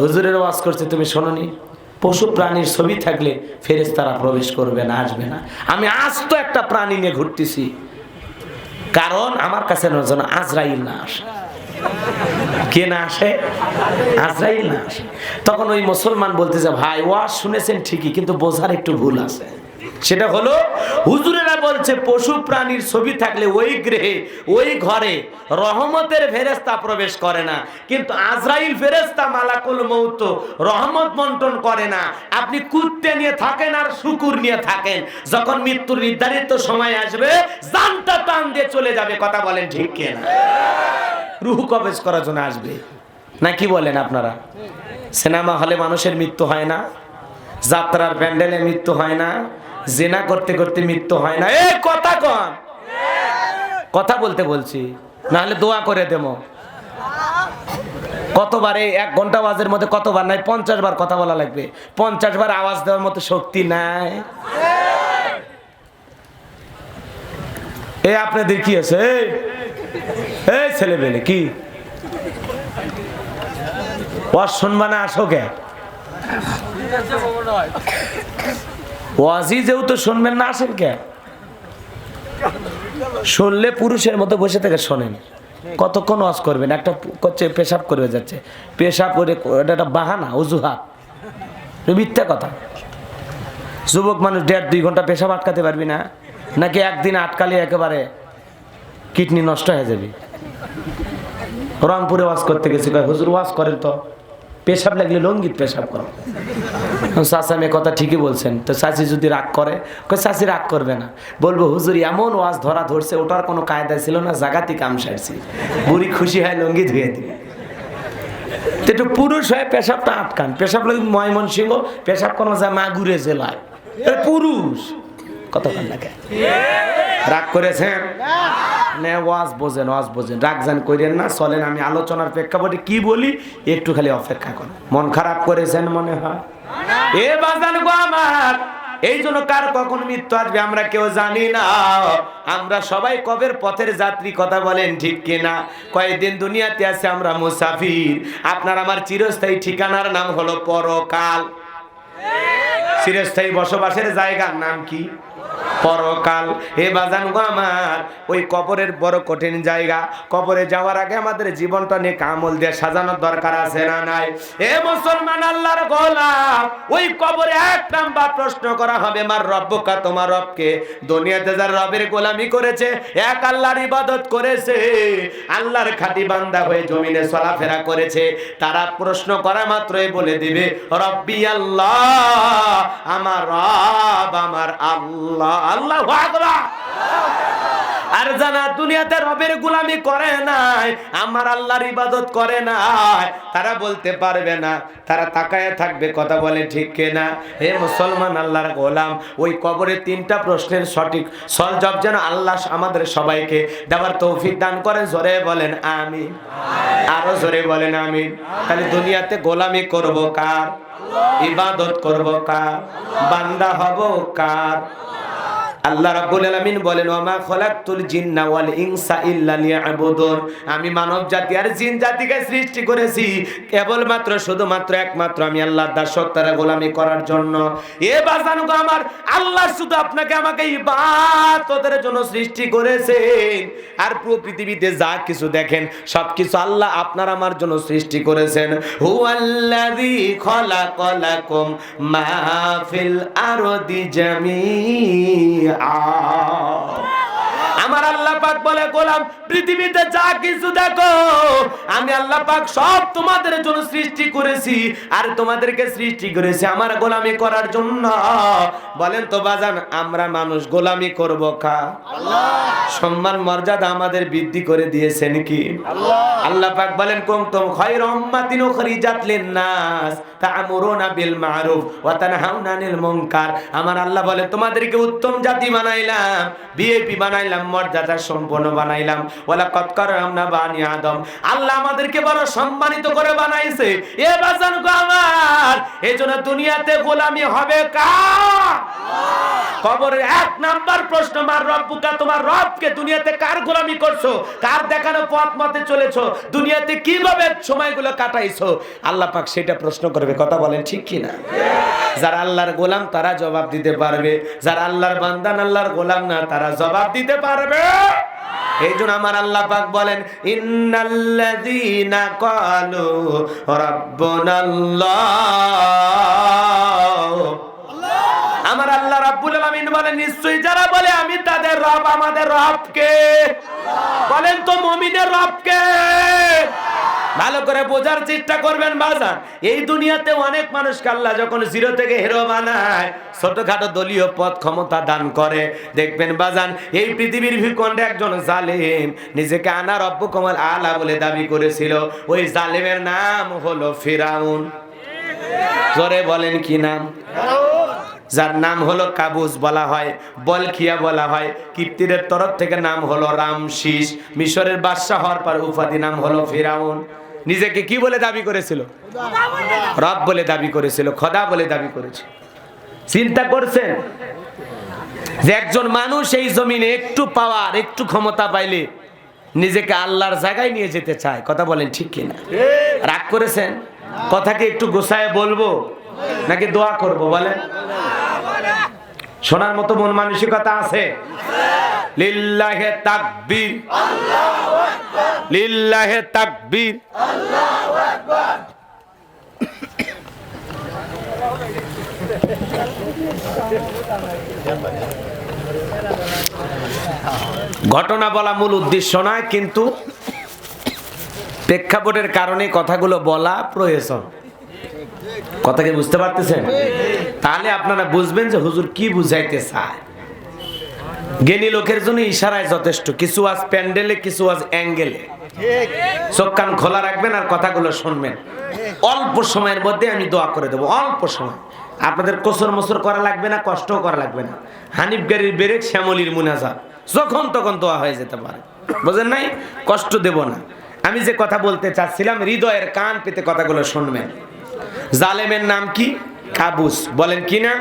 হুজুরের ওয়াজ করছে তুমি শোনোনি, পশু প্রাণীর ছবি থাকলে ফেরেশতারা প্রবেশ করবে না, আসবে না। আমি আজ তো একটা প্রাণী নিয়ে ঘুরতেছি, কারণ আমার কাছে যেন আজরাইল না আসে। কে না আসে? আজরাইল না আসে। তখন ওই মুসলমান বলতেছে ভাই ওয়াজ শুনেছেন ঠিকই, কিন্তু বোঝার একটু ভুল আছে। সেটা হলো হুজুরেরা বলছে পশু প্রাণীর ছবি থাকলে ওই গৃহে ওই ঘরে রহমতের ফেরেশতা প্রবেশ করে না, কিন্তু আজরাইল ফেরেশতা মালাকুল মউত রহমত বন্টন করে না। আপনি কুত্তে নিয়ে থাকেন আর শুকুর নিয়ে থাকেন, যখন মৃত্যুর নির্ধারিত সময় আসবে জানটা টান দিয়ে চলে যাবে। কথা বলেন ঠিক কিনা? রূহ কবজ করার জন্য আসবে না, কি বলেন আপনারা? সিনেমা হলে মানুষের মৃত্যু হয় না, যাত্রার প্যান্ডেলে মৃত্যু হয় না, জিনা করতে করতে মৃত্যু হয় না। এই কথা কন, কথা বলতে বলছি, না হলে দোয়া করে দেবো। কতবারে 1 ঘন্টা আওয়াজের মধ্যে কতবার নাই? 50 বার কথা বলা লাগবে, 50 বার আওয়াজ দেওয়ার মতো শক্তি নাই। এই আপনাদের কি আছে? এই ছেলে বেলে কি ওয়াজ শুনবা না? আসো কে? ওয়াজি যেহেতু শুনবেন না, আসেন কে? শুনলে পুরুষের মতো বসে থেকে শোনেন। কতক্ষণ ওয়াজ করবেন? একটা করছে পেশাব করে যাচ্ছে, পেশাব করে, এটা একটা বাহানা, অজুহাত, মিথ্যা কথা। যুবক মানুষ 1.5-2 ঘন্টা পেশাব আটকাতে পারবি না? নাকি একদিন আটকালে একেবারে কিডনি নষ্ট হয়ে যাবে? রংপুরে ওয়াজ করতে গেছি, হুজুর ওয়াজ করেন তো, পেশাব লাগলে লঙ্গিত পেশাব করো। চাচা মেয়ে কথা ঠিকই বলছেন। তো চাচি যদি রাগ করে, চাচি রাগ করবে না, বলবো হুজুর এমন ওয়াজ ধরা ধরছে, ওটার কোনো কায়দা ছিল না, জাগাতি কাম সারছি। বুড়ি খুশি হয় লঙ্গি ধুয়ে দিবে। একটু পুরুষ হয়ে পেশাবটা আটকান। পেশাব লাগে ময়মনসিংহ, পেশাব কোনো যায় মাগুরে জেলায়, পুরুষ। কত কান লাগে? রাগ করেছেন? ওয়াজ বোঝেন, ওয়াজ বোঝেন, রাগ জান করেন না। চলেন আমি আলোচনার প্রেক্ষাপটে কি বলি একটু খালি অপেক্ষা করেন। মন খারাপ করেছেন মনে হয়? এ বাজান গো আমার, এই জন্য কার কখন মৃত্যু আসবে আমরা কেউ জানি না। আমরা সবাই কবের পথের যাত্রী। কথা বলেন ঠিক কিনা? কয়েকদিন দুনিয়াতে আছে আমরা মুসাফির। আপনার আমার চিরস্থায়ী ঠিকানার নাম হলো পরকাল। চিরস্থায়ী বসবাসের জায়গার নাম কি? পরকাল। হে বাজান গো আমার, ওই কবরের বড় কঠিন জায়গা। কবরে যাওয়ার আগে আমাদের জীবনটা নিয়ে আমল দিয়ে সাজানোর দরকার আছে না নাই? এ মুসলমান আল্লাহর গোলাম, ওই কবরে 1 নাম্বার প্রশ্ন করা হবে, মার রব্বুকা, তোমার রবকে। দুনিয়াতে যারা রবের গোলামি করেছে, এক আল্লাহর ইবাদত করেছে, আল্লাহর খাঁটি বান্দা হয়ে জমিনে চলাফেরা করেছে, তারা প্রশ্ন করা মাত্রই বলে দিবে রব্বি আল্লাহ, আমার রব আমার আল্লাহ। আল্লাহু আকবার। আর যারা দুনিয়াতে রবের গোলামি করে নাই, আমার আল্লাহর ইবাদত করে নাই, তারা বলতে পারবে না, তারা তাকায় থাকবে। কথা বলে ঠিক কিনা? হে মুসলমান আল্লাহর গোলাম, ওই কবরে 3টা প্রশ্নের সঠিক সলজব যেন আল্লাহ আমাদের সবাইকে দেওয়ার তৌফিক দান করেন। জোরে বলেন আমিন, আরো জোরে বলেন আমিন। তাহলে দুনিয়াতে গোলামি করব কার? ইবাদত করব কার? বান্দা হব কার? আল্লাহ রাব্বুল আলামিন বলেন ওমা খলাকতুল জিন্না ওয়াল ইনসা ইল্লা লিয়াবুদুন, আমি মানব জাতি আর জিন জাতিকে সৃষ্টি করেছি কেবলমাত্র শুধুমাত্র একমাত্র আমি আল্লাহর দাসত্বের গোলামি করার জন্য। এ বাজানো গো আমার, আল্লাহ শুধু আপনাকে আমাকে ইবাদতের জন্য সৃষ্টি করেছেন। আর পুরো পৃথিবীতে যা কিছু দেখেন সবকিছু আল্লাহ আপনার আমার জন্য সৃষ্টি করেছেন। হুয়াল্লাযী খলাকালাকুম মা ফিল আরদি জামিআ। আমার আল্লাহ পাক বলে গোলাম পৃথিবীতে যা কিছু দেখো আমি আল্লাহ পাক সব তোমাদের জন্য সৃষ্টি করেছি, আর তোমাদেরকে সৃষ্টি করেছি আমার গোলামি করার জন্য। বলেন তো বাজান, আমরা মানুষ গোলামি করব কা? আল্লাহ। সম্মান মর্যাদা আমাদের বৃদ্ধি করে দিয়েছেন কি আল্লাহ? আল্লাহ পাক বলেন কুনতুম খায়রা উম্মাতিন উখরিজাত লিন-নাস তা'মুরুনা বিল মা'রুফ ওয়া তানহাউনা আনিল মুনকার। আমার আল্লাহ বলে তোমাদেরকে উত্তম জাতি বানাইলাম, ভিআইপি বানাইলাম, মর্যাদা সম্পন্ন বানাইলাম। ওয়ালা কদ কারামনা বানি আদম, আল্লাহ আমাদেরকে বড় সম্মানিত করে বানাইছে। এ বাজান গো আমার, এজন্য দুনিয়াতে গোলামি হবে কার? কবরের এক নাম্বার প্রশ্ন, মার রব্বুকা, তোমার রবকে দুনিয়াতে কার গোলামি করছো, কার দেখানো পথ মতে চলেছো, দুনিয়াতে কিভাবে সময়গুলো কাটাইছো, আল্লাহ পাক সেটা প্রশ্ন করবে। কথা বলেন ঠিক কি না? যারা আল্লাহর গোলাম তারা জবাব দিতে পারবে, যারা আল্লাহর বান্দা আল্লাহর গোলাম না তারা জবাব দিতে পারবে। এই জন্য আমার আল্লাহ পাক বলেন ইন্নাল্লাযীনা ক্বালু রাব্বুনাল্লাহ। আমার আল্লাহ রাব্বুল আলামিন বলেন নিশ্চয়ই যারা বলে আমি তাদের রব, আমাদের রব কে? বলেন তো মুমিনের রব কে? ভালো করে বোঝার চেষ্টা করবেন বাজান। এই দুনিয়াতে অনেক মানুষকে আল্লাহ যখন জিরো থেকে হিরো বানায়, ছোটখাটো দলীয় পদ ক্ষমতা দান করে, দেখবেন বাজান এই পৃথিবীর ভূখণ্ডে একজন জালেম নিজেকে আনা রব্বুকুমুল আলা বলে দাবি করেছিল। ওই জালেমের নাম হলো ফিরাউন। জোরে বলেন কি নাম? যার নাম হলো কাবুস বলা হয়, বলখিয়া বলা হয়, কিপ্তিদের তরফ থেকে নাম হলো রামশিস, মিশরের বাদশা হওয়ার পর উপাধি নাম হলো ফিরাউন। নিজেকে কি বলে দাবি করেছিল? রব বলে দাবি করেছিল, খোদা বলে দাবি করেছিল। চিন্তা করছেন যে একজন মানুষ এই জমিনে একটু পাওয়ার, একটু ক্ষমতা পাইলে নিজেকে আল্লাহর জায়গায় নিয়ে যেতে চায়। কথা বলেন ঠিক কিনা? রাগ করেছেন? কথাকে একটু গোছায় বলবো নাকি দোয়া করব? বলেন। শোনার মতো মন মানসিকতা আছে? লিল্লাহে তাকবীর, আল্লাহু আকবার, লিল্লাহে তাকবীর, আল্লাহু আকবার। ঘটনা বলা মূল উদ্দেশ্য নয়, কিন্তু প্রেক্ষাপটের কারণে কথাগুলো বলা প্রয়োজন। কথাকে বুঝতে পারতেছেন? তাহলে আপনারা বুঝবেন যে হুজুর কি বুঝাইতে চায়। জ্ঞানী লোকের জন্য ইশারায় যথেষ্ট। কিছু আজ প্যান্ডেলে, কিছু আজ অ্যাঙ্গেলে। চোখ কান খোলা রাখবেন আর কথাগুলো শুনবেন। অল্প সময়ের মধ্যে আমি দোয়া করে দেবো, অল্প সময়। আপনাদের কসর মসর করা লাগবে না, কষ্টও করা লাগবে না। হানিফ গাড়ির ব্রেক, শ্যামলির মুনাজাত, যখন তখন দোয়া হয়ে যেতে পারে। বুঝেন নাই? কষ্ট দেব না। আমি যে কথা বলতে চাচ্ছিলাম, হৃদয়ের কান পেতে কথাগুলো শুনবেন। জালেমের নাম কি? কাবুস। বলেন কি না?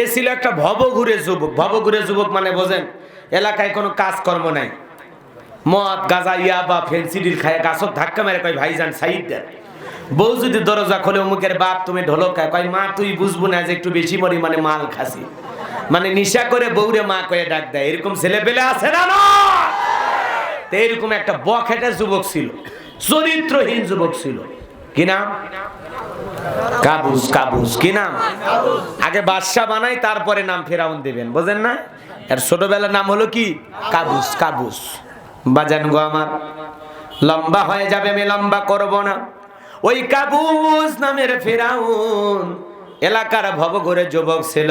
এ ছিল একটা ভবঘুরে যুবক। ভবঘুরে যুবক মানে বোঝেন, এলাকায় কোনো কাজকর্ম নাই, মদ গাঁজা ইয়াবা ফেন্সিডিল খায়, গাছত ধাক্কা মেরে কয় ভাইজান সাইড দেন। বউ যদি দরজা খোলে অমুকের বাপ তুমি ঢোলকা, কয় মা তুই বুঝবো না যে একটু বেশি পরিমাণে মাল খাসি, মানে নিশা করে বউরে মা কয়ে ডাক দেয়। এরকম ছেলে পেলে আছে না? তো এরকম একটা বখাটে যুবক ছিল, চরিত্রহীন যুবক ছিল। কি নাম? কাবুস। কাবুস কি নাম? আগে বাদশা বানাই, তারপরে নাম ফেরাউন দিবেন, বোঝেন না? এর ছোটবেলার নাম হলো কি? কাবুস। কাবুস। বাজান গো আমার, লম্বা হয়ে যাবে, আমি লম্বা করব না। ওই কাবুস নামের ফেরাউন এলাকার ভবঘুরে যুবক ছিল,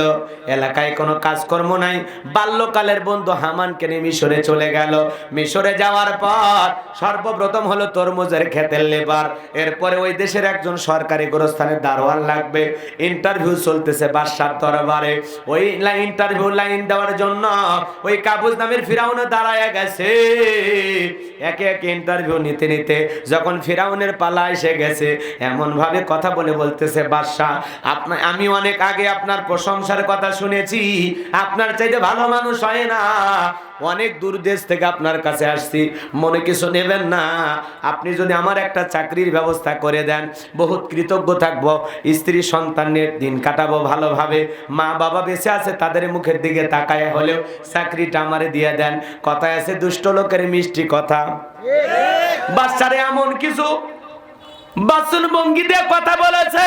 এলাকায় কোনো কাজকর্ম নাই। বাল্যকালের বন্ধু হামানকে নিয়ে মিশরে চলে গেল। মিশরে যাওয়ার পর সর্বপ্রথম হলো তরমুজের ক্ষেতের লেবার। এরপরে ওই দেশের একজন সরকারি গোরস্থানের দারোয়ান লাগবে। ইন্টারভিউ চলতেছে বাদশার দরবারে। ওই ইন্টারভিউ লাইন দেওয়ার জন্য ওই কাবুস নামের ফিরাউন দাঁড়ায় গেছে। একে একে ইন্টারভিউ নিতে নিতে যখন ফিরাউনের পালা এসে গেছে, এমন ভাবে কথা বলে বলতেছে, বাদশা আপনার আমি অনেক আগে আপনার প্রশংসার কথা শুনেছি, আপনার চাইতে ভালো মানুষ হয় না। অনেক দূর দেশ থেকে আপনার কাছে আসছি, মনে কিছু নেবেন না। আপনি যদি আমার একটা চাকরির ব্যবস্থা করে দেন, বহুত কৃতজ্ঞ থাকবো। স্ত্রী সন্তান নিয়ে দিন কাটাবো ভালোভাবে। মা বাবা বেঁচে আছে, তাদের মুখের দিকে তাকায় হলেও চাকরিটা আমারে দিয়ে দেন। কথায় আছে দুষ্ট লোকের মিষ্টি কথা। বাচ্চারে এমন কিছু বাসন ভঙ্গি দিয়ে কথা বলেছে,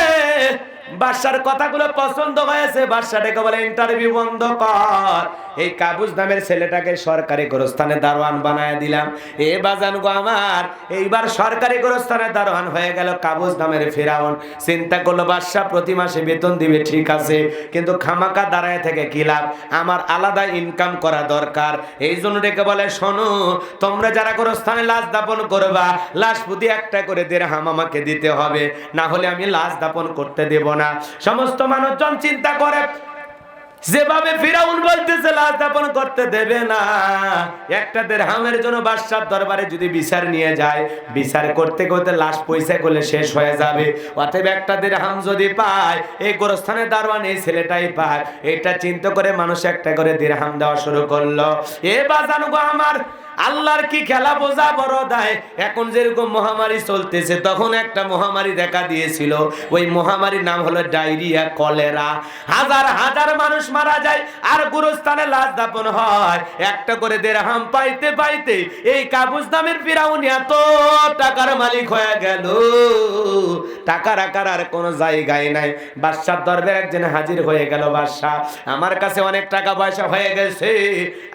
বাদশার কথাগুলো পছন্দ হয়েছে। বাদশাটাকে বলে ইন্টারভিউ বন্ধ কর। এই কাবুজ নামের ছেলেটাকে সরকারি গোরস্থানে দারোয়ান বানায় দিলাম। এ বাজান গো আমার, এইবার সরকারি গোরস্থানে দারোয়ান হয়ে গেল কাবুজ নামের ফেরাউন। চিন্তা করলো বাদশা প্রতি মাসে বেতন দিবে, ঠিক আছে, কিন্তু খামাকা দাঁড়ায় থেকে কি লাভ, আমার আলাদা ইনকাম করা দরকার। এই জন্য ডেকে বলে শোনো, তোমরা যারা গোরস্থানে লাশ দাপন করবা, লাশ প্রতি একটা করে দিরহাম আমাকে দিতে হবে, না হলে আমি লাশ দাপন করতে দেব না। সমস্ত মানুষজন চিন্তা করে, যেভাবে ফিরাউন বলতেছে লাশ দাপন করতে দেবে না, একটা দিরহামের জন্য বাদশার দরবারে যদি বিচার নিয়ে যায়, বিচার করতে করতে লাশ পয়সা করলে শেষ হয়ে যাবে। অতএব একটা দিরহাম যদি পায়, এই গোরস্থানের দারোয়ান এই ছেলেটাই পায়। এটা চিন্তা করে মানুষ একটা করে দিরহাম দেওয়া শুরু করলো। এ বাজান গো আমার, আল্লাহর কি খেলা বোঝা বড় দায়। এখন যেরকম মহামারী চলতেছে, তখন একটা মহামারী দেখা দিয়েছিল। ওই মহামারীর নাম হলো ডায়রিয়া, কলেরা। হাজার হাজার মানুষ মারা যায় আর গুরুস্থানে লাশ দাপন হয়। একটা করে দিরহাম পাইতে পাইতে এই কাবুজ নামের ফিরাউন এত টাকার মালিক হয়ে গেল, টাকা রাখার আর কোনো জায়গায় নাই। বাদশার দরবারে একজন হাজির হয়ে গেল, বাদশাহ আমার কাছে অনেক টাকা পয়সা হয়ে গেছে,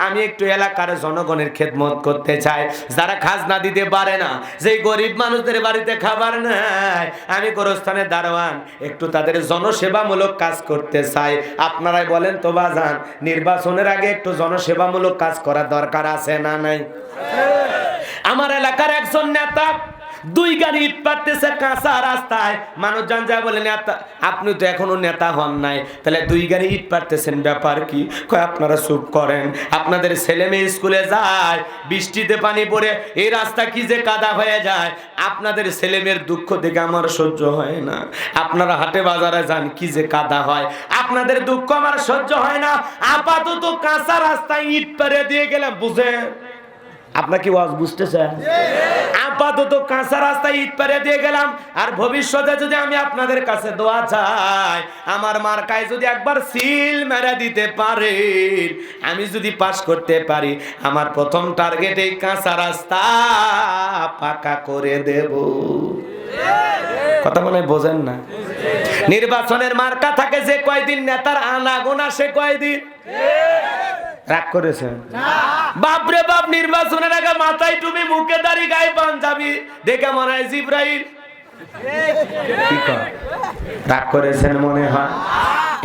আমি একটু এলাকার জনগণের খেদমত করতে চাই, যারা খাজনা দিতে পারে না, যে গরিব মানুষদের বাড়িতে খাবার নাই, আমি গোরস্থানের দারোয়ান, একটু তাদের জনসেবামূলক কাজ করতে চাই। আপনারাই বলেন তো বাজান, নির্বাচনের আগে একটু জনসেবামূলক কাজ করার দরকার আছে না নাই? আমার এলাকার একজন নেতা 2 গাড়ি ইট পাড়তেছে কাঁচা রাস্তায়। মানুষজন যা বলে, নেতা আপনি তো এখনো নেতা হন নাই, তাহলে 2 গাড়ি ইট পাড়তেছেন, ব্যাপার কি? কয় আপনারা চুপ করেন, আপনাদের ছেলে মেয়ে স্কুলে যায়, বৃষ্টিতে পানি পড়ে এই রাস্তা কি যে কাদা হয়ে যায়, আপনাদের ছেলে মেয়ের দুঃখ দেখে আমার সহ্য হয় না। আপনারা হাটে বাজারে যান, কি যে কাদা হয়, আপনাদের দুঃখ আমার সহ্য হয় না। আপাতত কাঁচা রাস্তায় ইট পাড়ে দিয়ে গেলাম, বুঝে আপনার কি ওয়াজ বুঝতেছেন? আপাতত কাঁচা রাস্তায় ইট পাড়ে দিয়ে গেলাম, আর ভবিষ্যতে যদি আমি আপনাদের কাছে দোয়া চাই, আমার মার্কায় যদি একবার সিল মেরে দিতে পারে, আমি যদি পাস করতে পারি, আমার প্রথম টার্গেট এই কাঁচা রাস্তা পাকা করে দেব। কথা মনে বোঝেন না? নির্বাচনের মার্কা থাকে যে কয়দিন, নেতার আনাগোনা সে কয়দিন। রাগ করেছেন? বাপরে বাপ, নির্বাচনের আগে মাথায় টুপি, মুখে দাড়ি, গায়ে পাঞ্জাবি, দেখে মনে হয় জিব্রাইল। রাগ করেছেন মনে হয়?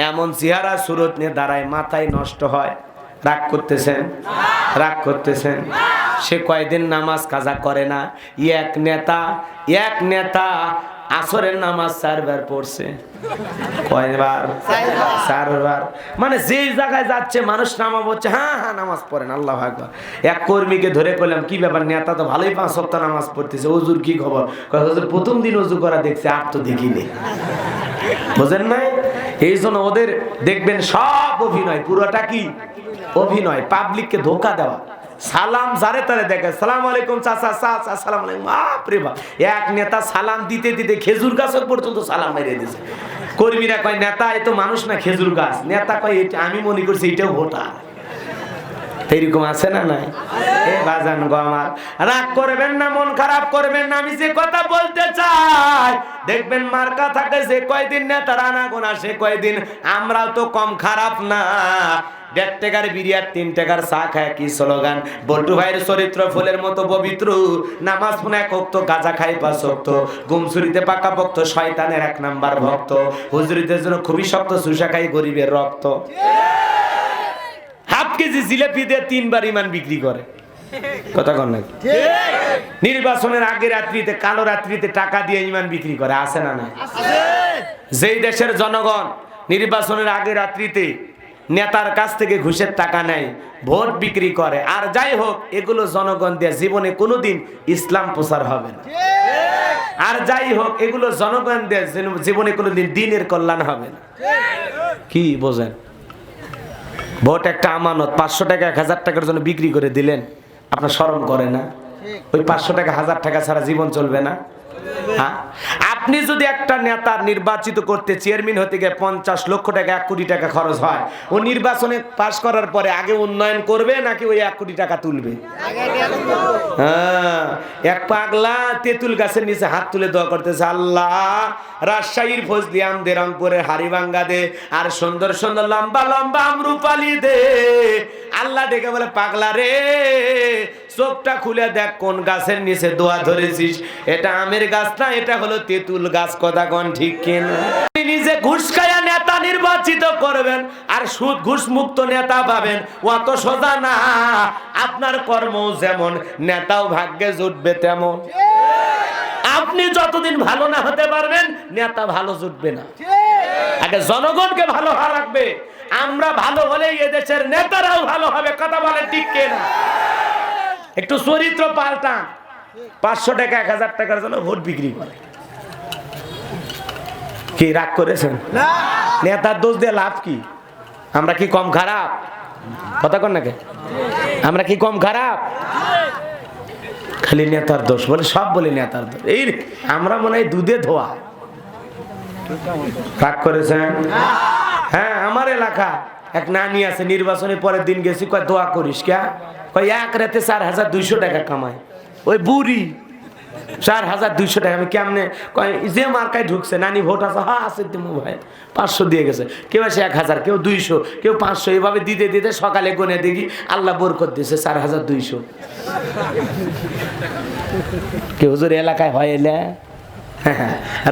এমন চেহারা সুরত নিয়ে দাঁড়ায়, মাথায় নষ্ট হয়। রাগ করতেছেন? রাগ করতেছেন? সে কয়দিন নামাজ কাজা করে না। এক নেতা আসরের নামাজ 4 বার পড়ছে। কয়বার? 4 বার। মানে যে জায়গায় যাচ্ছে মানুষ নামাজ পড়ছে, হ্যাঁ নামাজ পড়েন, আল্লাহু আকবার। এক কর্মীকে ধরে কইলাম, কি ব্যাপার, নেতা তো ভালোই 5 সপ্তাহ নামাজ পড়তেছে, ওযুর কি খবর? কয় হুজুর প্রথম দিন ওযু করা দেখছে, আর তো দেখিনি। বুঝেন নাই? এই জন্য ওদের দেখবেন সব অভিনয়, পুরোটা কি অভিনয়, পাবলিককে ধোঁকা দেওয়া। সালাম যারে তারে দেখে, সালাম আলাইকুম চাচা, চাচা সালাম আলাইকুম, বাপরে বাপ। এক নেতা সালাম দিতে দিতে খেজুর গাছ পর্যন্ত সালাম মেরে দিয়েছে। কর্মীরা কয় নেতা এ তো মানুষ না, খেজুর গাছ। নেতা কয় আমি মনে করছি এটাও ভোটার। এরকম আছে না নাই? এ বাজান গো আমার, রাগ করবেন না, মন খারাপ করবেন না। আমি যে কথা বলতে চাই, দেখবেন মার্কা থাকে যে কয়দিন নেতার আনাগোনা সে কয়দিন। আমরাও তো কম খারাপ না। 1.5 টাকার বিড়ি আর 3 টাকার চা খায়, কি স্লোগান? বল্টু ভাইয়ের চরিত্র ফুলের মতো পবিত্র, নামাজ পড়ে 1 ওয়াক্ত, গাঁজা খাই 5 ওয়াক্ত, গুমসুরিতে পাকা ভক্ত, শয়তানের 1 নাম্বার ভক্ত, হুজুরিদের জন্য খুবই শক্ত, সুসা খাই গরিবের রক্ত। হাফ কেজি জিলাপি দিয়ে 3 বার ইমান বিক্রি করে। কথা কন নাকি? নির্বাচনের আগে রাত্রিতে, কালো রাত্রিতে টাকা দিয়ে ইমান বিক্রি করে, আছে না না? যেই দেশের জনগণ নির্বাচনের আগে রাত্রিতে নেতার কাছ থেকে ঘুষের টাকা নেয়, ভোট বিক্রি করে। আর যাই হোক, এগুলো জনগণ দিয়ে জীবনে কোনোদিন ইসলাম প্রচার হবে না। আর যাই হোক, এগুলো জনগণ দিয়ে জীবনে কোনোদিন দ্বীনের কল্যাণ হবে না। কি বোঝেন? ভোট একটা আমানত, 500 টাকা 1000 টাকার জন্য বিক্রি করে দিলেন, আপনার শরম করে না? ওই 500 টাকা 1000 টাকা ছাড়া জীবন চলবে না? হ্যাঁ, আপনি যদি একটা নেতা নির্বাচিত করতে, চেয়ারম্যান হতে গিয়ে 50 লক্ষ টাকা 1 কোটি টাকা খরচ হয়, ও নির্বাচনে পাশ করার পরে আগে উন্নয়ন করবে নাকি ওই 1 কোটি টাকা তুলবে? হ্যাঁ, এক পাগলা তেঁতুল গাছের নিচে হাত তুলে দোয়া করতেছে, আল্লাহ রাজশাহীর ফজলি আম দে, রংপুরের হাড়িভাঙ্গা দে, আর সুন্দর সুন্দর লম্বা লম্বা আমরুপালি দে। আল্লাহ ডেকে বলে, পাগলা রে, চোখটা খুলে দেখ কোন গাছের নিচে দোয়া ধরেছিস। এটা আমের গাছ না, এটা হলো তেঁতুল গাছ। কথা কোন ঠিক কিনা? নিজে ঘুষ খায়া নেতা নির্বাচিত করবেন আর সুদ ঘুষ মুক্ত নেতা পাবেন, অত সোজা না। আপনার কর্ম যেমন, নেতাও ভাগ্যে জুটবে তেমন। আপনি যতদিন ভালো না হতে পারবেন, নেতা ভালো জুটবে না। আগে জনগণকে ভালো হওয়া লাগবে। আমরা ভালো হলে এদেশের নেতারাও ভালো হবে। কথা বলে ঠিক কিনা? একটু চরিত্র পাল্টান। 500 টাকা 1000 টাকার জন্য ভোট বিক্রি করে। কি রাগ করেছেন? নেতার দোষ দিয়ে লাভ কি? আমরা কি কম খারাপ? কথা কন নাকি? আমরা কি কম খারাপ? খালি নেতার দোষ বলে, সব বলে নেতার দোষ। এই আমরা মনে হয় দুধে ধোয়া। রাগ করেছেন? হ্যাঁ, আমার এলাকা এক নানি আছে, নির্বাচনের পরের দিন গেছি, কয় দোয়া করিস কে? কয় এক রাতে 4200 টাকা কামায়। ওই বুড়ি 4200 টাকা। আমি কেমনে? কয় যে মার্কায় ঢুকছে, নানি ভোট আছে? হ্যাঁ আছে, দিমু ভাই। 500 দিয়ে গেছে, কেউ আছে 1000, কেউ 200, কেউ 500, এভাবে দিতে দিতে সকালে গনে দেখি আল্লাহ বরকত দিয়েছে 4200। কেউ হুজুর এলাকায় হয় এলে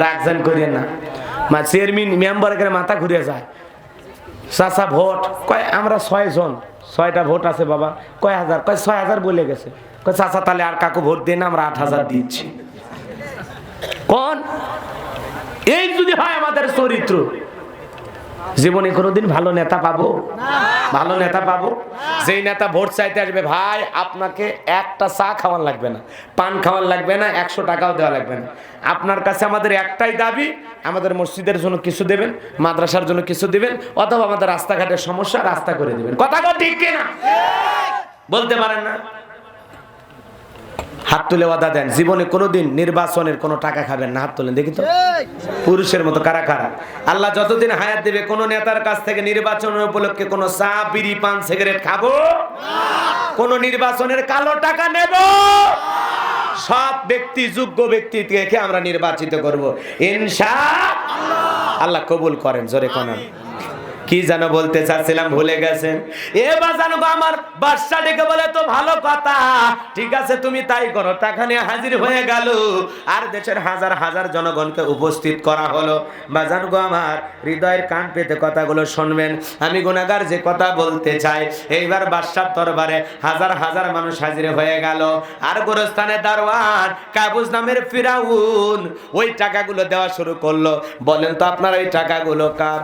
রাগজান করিয়ে না। চেয়ারম্যান মেম্বারের মাথা ঘুরে যায়। চাচা ভোট? কয় আমরা 6 জন, 6টা ভোট আছে বাবা। কয় হাজার? কয় 6000 বলে গেছে। কয় চাচা তাহলে আর কাকু ভোট দিয়ে না, আমরা 8000 দিচ্ছি। কোন? এই যদি হয় আমাদের চরিত্র, জীবনে কোনোদিন ভালো নেতা পাবো? ভালো নেতা পাবো? যেই নেতা ভোট চাইতে আসবে, ভাই আপনাকে একটা চা খাওয়ান লাগবে না, পান খাওয়ান লাগবে না, 100 টাকাও দেওয়া লাগবে না। আপনার কাছে আমাদের একটাই দাবি, আমাদের মসজিদের জন্য কিছু দেবেন, মাদ্রাসার জন্য কিছু দিবেন, অথবা আমাদের রাস্তাঘাটের সমস্যা রাস্তা করে দিবেন। কথা ঠিক কিনা? বলতে পারেন না? হাত তুলে ওয়াদা দেন, জীবনে কোনোদিন নির্বাচনের কোনো টাকা খাবেন না। হাত তুলেন দেখি তো, পুরুষের মতো কারা কারা। আল্লাহ যতদিন হায়াত দেবে, কোন নেতার কাছ থেকে নির্বাচনের উপলক্ষে কোনো চা, বিড়ি, পান, সিগারেট খাবো? কোন নির্বাচনের কালো টাকা নেব? সব ব্যক্তি, যোগ্য ব্যক্তি থেকে আমরা নির্বাচিত করব ইনশাআল্লাহ। আল্লাহ কবুল করেন। জোরে কোন? কি যেন বলতে চাচ্ছিলাম, ভুলে গেছেন। এবার জানো আমার বাদশা ডেকে বলে, তো ভালো কথা, ঠিক আছে তুমি তাই করো। টাকা নিয়ে হাজির হয়ে গেল, আর দেশের হাজার হাজার জনগণকে উপস্থিত করা হলো। বা জানো আমার হৃদয়ের কান পেতে কথাগুলো শুনবেন। আমি গুনাহগার যে কথা বলতে চাই, এইবার বাদশার দরবারে হাজার হাজার মানুষ হাজির হয়ে গেল। আর গোরস্থানে দারোয়ান কাবুস নামের ফিরাউন ওই টাকাগুলো দেওয়া শুরু করলো। বলেন তো আপনার ওই টাকাগুলো কার?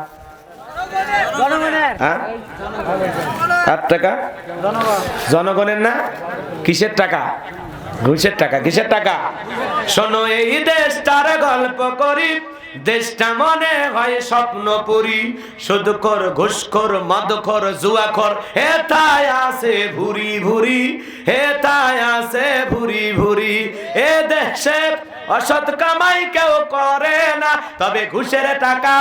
টাকা জনগণের না? কিসের টাকা? ঘুষের টাকা। কিসের টাকা? শোনো এই দেশটার গল্প করি, দেশটা মনে হয় স্বপ্নপুরী। সুদখোর, ঘুষখোর, মদখোর, জুয়াখোর, হেথায় আছে ভুরি ভুরি, হেথায় আছে ভুরি ভুরি। এ দেশে অসৎ কামাই কেউ করে না, তবে ঘুষের টাকা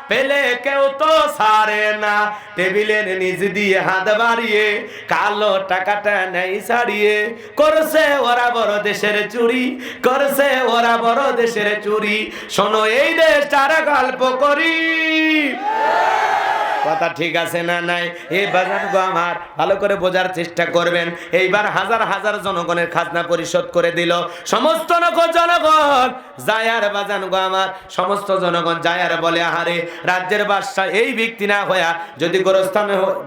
পেলে কেউ তো ছাড়ে না। টেবিলের নিচ দিয়ে হাত বাড়িয়ে কালো টাকাটা নেই ছাড়িয়ে। করছে ওরা বড় দেশের চুরি, করছে ওরা বড় দেশের চুরি। শোনো এই দেশটার গল্প করি। কথা ঠিক আছে না নাই? এই বাজান গো আমার, ভালো করে বোঝার চেষ্টা করবেন। এইবার হাজার হাজার জনগণের খাজনা পরিশোধ করে দিল। সমস্ত জনগণ যায় আর বাজান গো আমার, সমস্ত জনগণ যায় আর বলে, আহারে রাজ্যের বাদশা এই ব্যক্তি না হইয়া যদি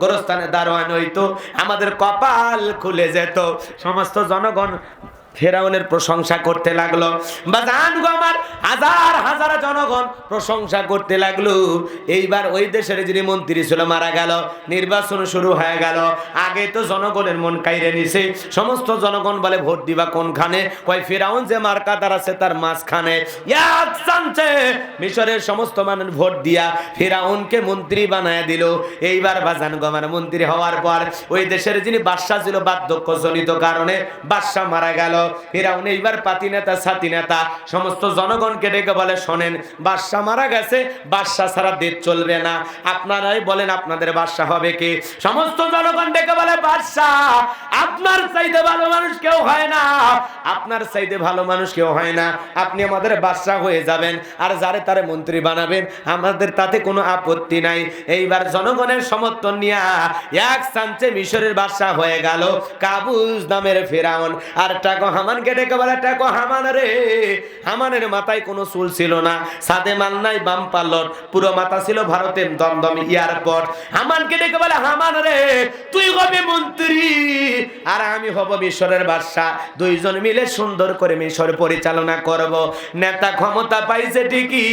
গোরস্থানে দারোয়ান হইতো, আমাদের কপাল খুলে যেত। সমস্ত জনগণ ফেরাউনের প্রশংসা করতে লাগলো। বাজান গো আমার, হাজার হাজার জনগণ প্রশংসা করতে লাগলো। এইবার ওই দেশের যিনি মন্ত্রী ছিল মারা গেল, নির্বাচন শুরু হয়ে গেল। আগে তো জনগণের মন কাইরে নিছে, সমস্ত জনগণ বলে ভোট দিবা কোনখানে? কয় ফেরাউন যে মার্কাদার আছে তার মাঝখানে। এক চান্সে মিশরের সমস্ত মানুষ ভোট দিয়া ফেরাউনকে মন্ত্রী বানায় দিল। এইবার বাজান গো আমার, মন্ত্রী হওয়ার পর ওই দেশের যিনি বাদশা ছিল বার্ধক্যজনিত কারণে বাদশা মারা গেল। ফেরাউন এইবার পাতি নেতা ছাতি নেতা সমস্ত জনগণকে ডেকে বলে, শোনেন, বাদশা মারা গেছে, বাদশা ছাড়া দেশ চলবে না, আপনারাই বলেন আপনাদের বাদশা হবে কি? সমস্ত জনগণ ডেকে বলে, বাদশা আপনার চাইতে ভালো মানুষ কেউ হয় না, আপনার চাইতে ভালো মানুষ কেউ হয় না, আপনি আমাদের বাদশা হয়ে যাবেন, আর যারে তারে মন্ত্রী বানাবেন, আমাদের তাতে কোনো আপত্তি নাই। এইবার জনগণের সমর্থন নিয়ে এক চান্সে মিশরের বাদশা হয়ে গেল কাবুস নামের ফেরাউন। আর টাকো হামানকে ডেকে বলে, টাকো হামান রে, হামানের মাথায় কোনো চুল ছিল না, সাদে মাল নাই, বাম পাল্লর, পুরো মাথা ছিল ভারতের দমদম এয়ারপোর্ট। হামানকে ডেকে বলে, হামান রে, তুই হবি মন্ত্রী আর আমি হব মিশরের বাদশা, দুইজন মিলে সুন্দর করে মিশর পরিচালনা করব। নেতা ক্ষমতা পাইছে ঠিকই,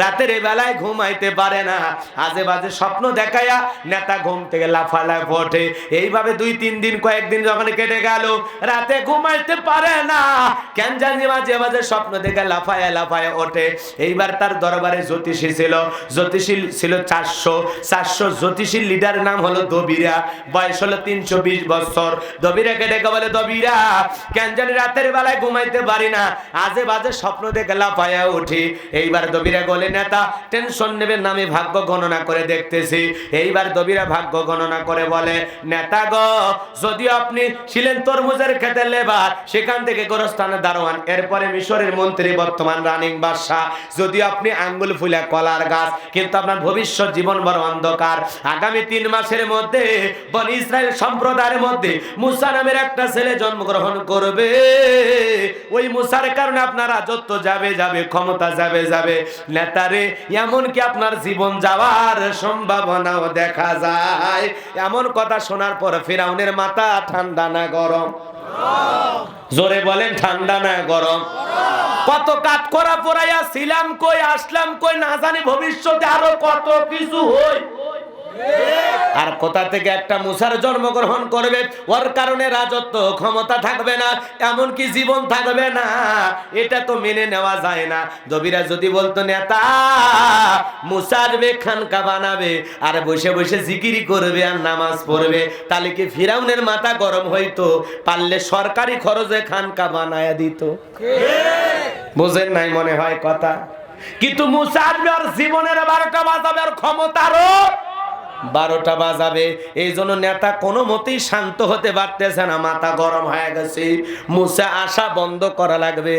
রাতের বেলায় ঘুমাইতে পারে না, আজে বাজে স্বপ্ন দেখায়া নেতা ঘুম থেকে লাফালাফ ওঠে। এইভাবে 2-3 দিন, কয়েকদিন যখন কেটে গেল, রাতে ঘুমাইতে পারে না, কেন জানি মাঝে মাঝে স্বপ্ন দেখে লাফায়া লাফায়া ওঠে। এইবার তার দরবারে জ্যোতিষী ছিল, জ্যোতিষী ছিল 400 জ্যোতিষীর লিডার নাম হলো দবিরা, বয়স হলো 320 বছর। দবিরাকে ডেকে বলে, দবিরা, কেন জানি রাতের বেলায় ঘুমাইতে পারি না, আজে বাজে স্বপ্ন দেখে লাফায়া উঠি। এইবার দবিরা বলে, নেতা টেনশন নেবেন না, আমি ভাগ্য গণনা করে দেখতেছি। এইবার দবিরা ভাগ্য গণনা করে বলে, নেতা গো, যদিও আপনি ছিলেন তরমুজের খেতে লেবার, সেখান থেকে গোরস্থানে দারোয়ান, এরপরে মিশরের মন্ত্রী, বর্তমান রানিং বাদশা, যদিও আপনি আঙ্গুল ফুলা কলার গাছ, কিন্তু আপনার ভবিষ্যৎ জীবন বড় অন্ধকার। আগামী 3 মাসের মধ্যে বনি ইসরায়েল সম্প্রদায়ের মধ্যে মুসা নামের একটা ছেলে জন্মগ্রহণ করবে, ওই মুসার কারণে আপনার রাজত্ব যাবে যাবে, ক্ষমতা যাবে যাবে। নেতারে, এমনকি আপনার জীবন যাওয়ার সম্ভাবনাও দেখা যায়। এমন কথা শোনার পর ফিরআউনের মাথা ঠান্ডা না গরম? জোরে বলেন, ঠান্ডা না গরম? কত কাট করা পড়াইয়া ছিলাম কই, আসলাম কই, না জানি ভবিষ্যতে আরো কত কিছু হই। আর কোথা থেকে একটা মুসার জন্মগ্রহণ করবে, ওর কারণে রাজত্ব ক্ষমতা থাকবে না, এমনকি জীবন থাকবে না, এটা তো মেনে নেওয়া যায় না। দবিরা যদি বলতো, নেতা মুসার খানকা বানাবে আর বসে বসে জিকিরি করবে আর নামাজ পড়বে, তাহলে কি ফিরাউনের মাথা গরম হইতো? পারলে সরকারি খরচে খানকা বানায়া দিত। বুঝেন নাই মনে হয় কথা? কিন্তু মুসার জীবনের 12টা বাজাবে, আর ক্ষমতারও 12টা বাজাবে। এই জন্য নেতা কোনো মতেই শান্ত হতে পারতেছে না, মাথা গরম হয়ে গেছে। মুসা আসা বন্ধ করা লাগবে।